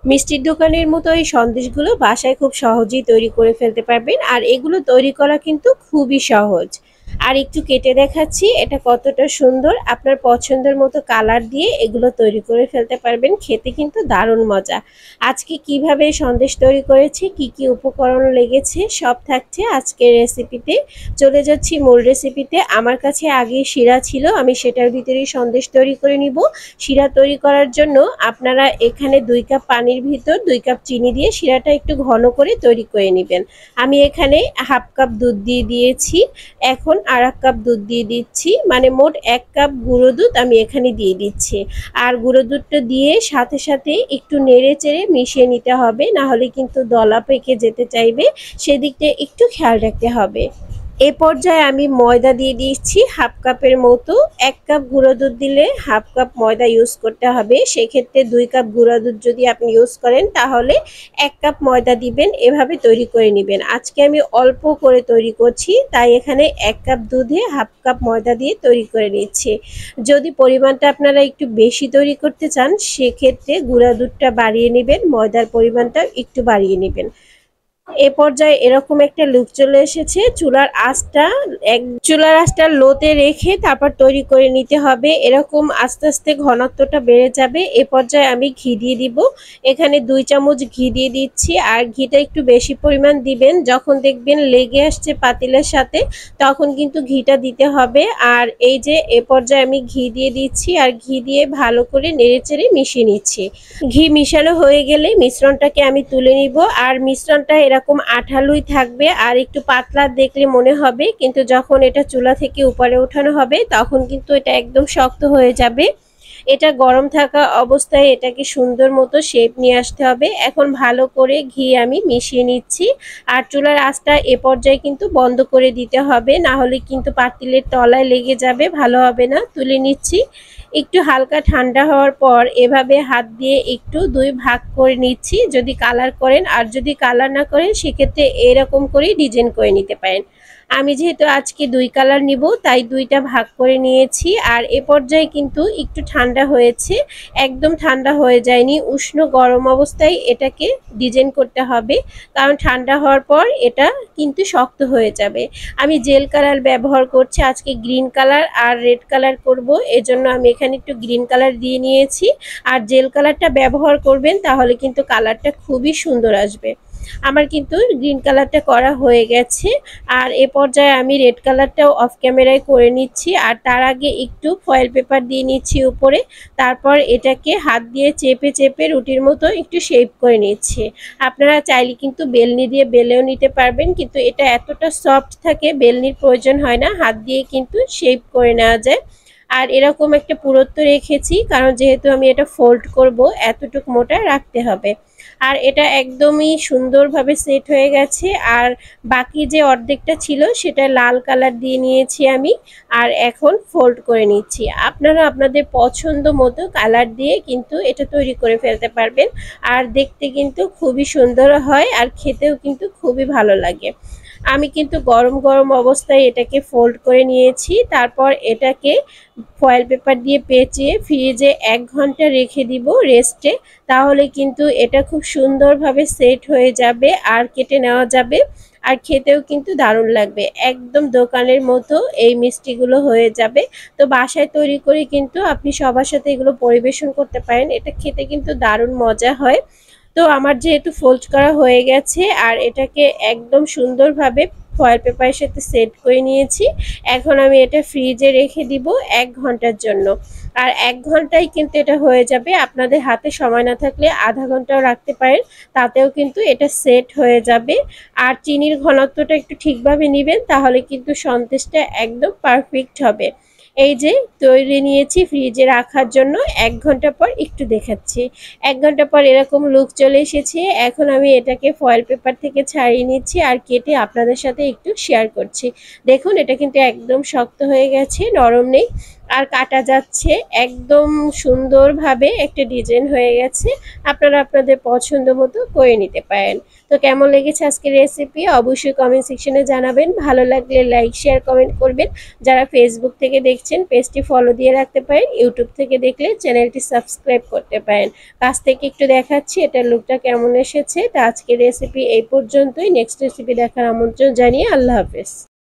মিষ্টির দোকানের মতো এই সন্দেশগুলো বাসায় খুব সহজেই তৈরি করে ফেলতে পারবেন, আর এগুলো তৈরি করা কিন্তু খুবই সহজ। আর একটু কেটে দেখাচ্ছি এটা কতটা সুন্দর। আপনার পছন্দের মতো কালার দিয়ে এগুলো তৈরি করে ফেলতে পারবেন, খেতে কিন্তু দারুণ মজা। আজকে কিভাবে সন্দেশ তৈরি করেছি, কি কি উপকরণ লেগেছে সব থাকছে আজকের রেসিপিতে। চলে যাচ্ছি মূল রেসিপিতে। আমার কাছে আগে শিরা ছিল, আমি সেটার ভিতরেই সন্দেশ তৈরি করে নিব। শিরা তৈরি করার জন্য আপনারা এখানে 2 কাপ পানির ভিতর 2 কাপ চিনি দিয়ে শিরাটা একটু ঘন করে তৈরি করে নেবেন। আমি এখানে হাফ কাপ দুধ দিয়ে দিয়েছি, এখন আর 1 কাপ দুধ দিয়ে দিচ্ছি, মানে মোট 1 কাপ গুঁড়ো দুধ আমি এখানে দিয়ে দিচ্ছি। আর গুঁড়ো দুধটা দিয়ে সাথে সাথে একটু নেড়ে চেড়ে মিশিয়ে নিতে হবে, না হলে কিন্তু দলা পেকে যেতে চাইবে, সেদিকটা একটু খেয়াল রাখতে হবে। এ পর্যায়ে আমি ময়দা দিয়ে দিচ্ছি হাফ কাপের মতো। 1 কাপ গুঁড়ো দুধ দিলে হাফ কাপ ময়দা ইউজ করতে হবে, সেক্ষেত্রে 2 কাপ গুঁড়ো দুধ যদি আপনি ইউজ করেন তাহলে 1 কাপ ময়দা দিবেন। এভাবে তৈরি করে নেবেন। আজকে আমি অল্প করে তৈরি করছি, তাই এখানে 1 কাপ দুধে হাফ কাপ ময়দা দিয়ে তৈরি করে নিচ্ছি। যদি পরিমাণটা আপনারা একটু বেশি তৈরি করতে চান সেক্ষেত্রে গুঁড়া দুধটা বাড়িয়ে নেবেন, ময়দার পরিমাণটা একটু বাড়িয়ে নেবেন। এ পর্যায়ে এরকম একটা লুক চলে এসেছে। চুলার আঁচটা লোতে রেখে তারপর তৈরি করে নিতে হবে। এরকম আস্তে আস্তে ঘনত্বটা বেড়ে যাবে। এ পর্যায়ে আমি ঘি দিয়ে দিব। এখানে 2 চামচ ঘি দিয়ে দিচ্ছি, আর ঘিটা একটু বেশি পরিমাণ দিবেন। যখন দেখবেন লেগে আসছে পাতিলের সাথে তখন কিন্তু ঘিটা দিতে হবে। আর এই যে এ পর্যায়ে আমি ঘি দিয়ে দিচ্ছি, আর ঘি দিয়ে ভালো করে নেড়েচেড়ে মিশিয়ে নিচ্ছি। ঘি মিশানো হয়ে গেলে মিশ্রণটাকে আমি তুলে নিব। আর মিশ্রণটা এরকম আঠালোই থাকবে, আর একটু পাতলা দেখলে মনে হবে, কিন্তু যখন এটা চুলা থেকে উপরে ওঠানো হবে তখন কিন্তু এটা একদম শক্ত হয়ে যাবে। এটা গরম থাকা অবস্থায় এটাকে সুন্দর মতো শেপ নিয়ে আসতে হবে। এখন ভালো করে ঘি আমি মিশিয়ে নিচ্ছি। আর চুলার আঁচটা এ পর্যায়ে কিন্তু বন্ধ করে দিতে হবে, না হলে কিন্তু পাতিলের তলায় লেগে যাবে, ভালো হবে না। তুলে নিচ্ছি। একটু হালকা ঠান্ডা হওয়ার পর এভাবে হাত দিয়ে একটু 2 ভাগ করে নিচ্ছি, যদি কালার করেন। আর যদি কালার না করেন সেক্ষেত্রে এরকম করেই ডিজাইন করে নিতে পারেন। আমি যেহেতু আজকে 2 কালার নিব তাই 2টা ভাগ করে নিয়েছি। আর এ পর্যায়ে কিন্তু একটু ঠান্ডা হয়েছে, একদম ঠান্ডা হয়ে যায়নি। উষ্ণ গরম অবস্থায় এটাকে ডিজাইন করতে হবে, কারণ ঠান্ডা হওয়ার পর এটা কিন্তু শক্ত হয়ে যাবে। আমি জেল কালার ব্যবহার করছি, আজকে গ্রিন কালার আর রেড কালার করব, এজন্য আমি এখানে একটু গ্রিন কালার দিয়ে নিয়েছি। আর জেল কালারটা ব্যবহার করবেন, তাহলে কিন্তু কালারটা খুবই সুন্দর আসবে। আমার কিন্তু গ্রিন কালারটা করা হয়ে গেছে। আর এ পর্যায়ে আমি রেড কালারটাও অফ ক্যামেরায় করে নিচ্ছি। আর তার আগে একটু ফয়েল পেপার দিয়ে নিচ্ছি উপরে, তারপর এটাকে হাত দিয়ে চেপে চেপে রুটির মতো একটু শেপ করে নিচ্ছি। আপনারা চাইলে কিন্তু বেলনি দিয়ে বেলেও নিতে পারবেন, কিন্তু এটা এতটা সফট থাকে বেলনির প্রয়োজন হয় না, হাত দিয়ে কিন্তু শেপ করে নেওয়া যায়। আর এরকম একটা পুরুত্ব রেখেছি, কারণ যেহেতু আমি এটা ফোল্ড করব এতটুকু মোটা রাখতে হবে। আর এটা একদমই সুন্দরভাবে সেট হয়ে গেছে। আর বাকি যে অর্ধেকটা ছিল সেটা লাল কালার দিয়ে নিয়েছি আমি, আর এখন ফোল্ড করে নিচ্ছি। আপনারা আপনাদের পছন্দ মতো কালার দিয়ে কিন্তু এটা তৈরি করে ফেলতে পারবেন। আর দেখতে কিন্তু খুবই সুন্দর হয়, আর খেতেও কিন্তু খুবই ভালো লাগে। আমি কিন্তু গরম গরম অবস্থায় এটাকে ফোল্ড করে নিয়েছি, তারপর এটাকে ফয়েল পেপার দিয়ে পেঁচিয়ে ফ্রিজে 1 ঘন্টা রেখে দিব রেস্টে। তাহলে কিন্তু এটা খুব সুন্দরভাবে সেট হয়ে যাবে আর কেটে নেওয়া যাবে। আর খেতেও কিন্তু দারুণ লাগবে, একদম দোকানের মতো এই মিষ্টিগুলো হয়ে যাবে। তো বাসায় তৈরি করে কিন্তু আপনি সবার সাথে এগুলো পরিবেশন করতে পারেন, এটা খেতে কিন্তু দারুণ মজা হয়। তো আমার যেহেতু ফোল্ড করা হয়ে গেছে, আর এটাকে একদম সুন্দরভাবে ফয়েল পেপারের সাথে সেট করে নিয়েছি। এখন আমি এটা ফ্রিজে রেখে দিব 1 ঘন্টার জন্য। আর 1 ঘন্টায় কিন্তু এটা হয়ে যাবে। আপনাদের হাতে সময় না থাকলে আধা ঘন্টাও রাখতে পারেন, তাতেও কিন্তু এটা সেট হয়ে যাবে। আর চিনির ঘনত্বটা একটু ঠিকভাবে নেবেন, তাহলে কিন্তু সন্দেশটা একদম পারফেক্ট হবে। এই যে তৈরি নিয়েছি ফ্রিজে রাখার জন্য। 1 ঘন্টা পর একটু দেখাচ্ছি। 1 ঘন্টা পর এরকম লুক চলে এসেছে। এখন আমি এটাকে ফয়েল পেপার থেকে ছাড়িয়ে নিচ্ছি আর কেটে আপনাদের সাথে একটু শেয়ার করছি। দেখুন এটা কিন্তু একদম শক্ত হয়ে গেছে, নরম নেই। আর কাটা যাচ্ছে, একদম সুন্দরভাবে একটা ডিজাইন হয়ে গেছে। আপনারা আপনাদের পছন্দ মতো করে নিতে পারেন। তো কেমন লেগেছে আজকের রেসিপি অবশ্যই কমেন্ট সেকশনে জানাবেন। ভালো লাগলে লাইক শেয়ার কমেন্ট করবেন। যারা ফেসবুক থেকে দেখছেন পেজটি ফলো দিয়ে রাখতে পারেন, ইউটিউব থেকে দেখলে চ্যানেলটি সাবস্ক্রাইব করতে পারেন। কাছ থেকে একটু দেখাচ্ছি এটার লুকটা কেমন এসেছে। তো আজকের রেসিপি এই পর্যন্তই। নেক্সট রেসিপি দেখার আমন্ত্রণ জানিয়ে আল্লাহ হাফেজ।